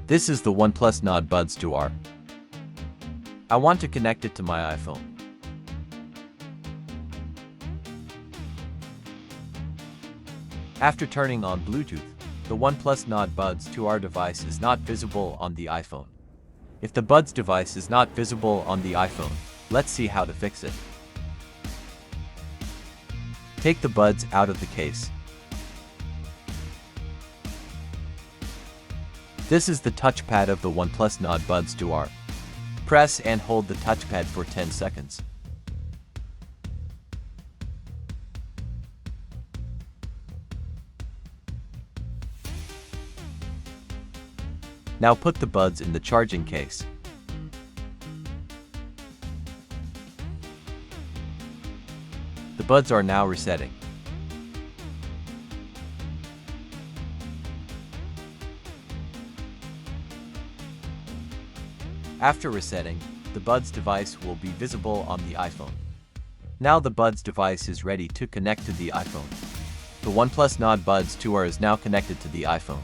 This is the OnePlus Nord Buds 2R. I want to connect it to my iPhone. After turning on Bluetooth, the OnePlus Nord Buds 2R device is not visible on the iPhone. If the Buds device is not visible on the iPhone, let's see how to fix it. Take the Buds out of the case. This is the touchpad of the OnePlus Nord Buds 2R. Press and hold the touchpad for 10 seconds. Now put the Buds in the charging case. The Buds are now resetting. After resetting, the Buds device will be visible on the iPhone. Now the Buds device is ready to connect to the iPhone. The OnePlus Nord Buds 2R is now connected to the iPhone.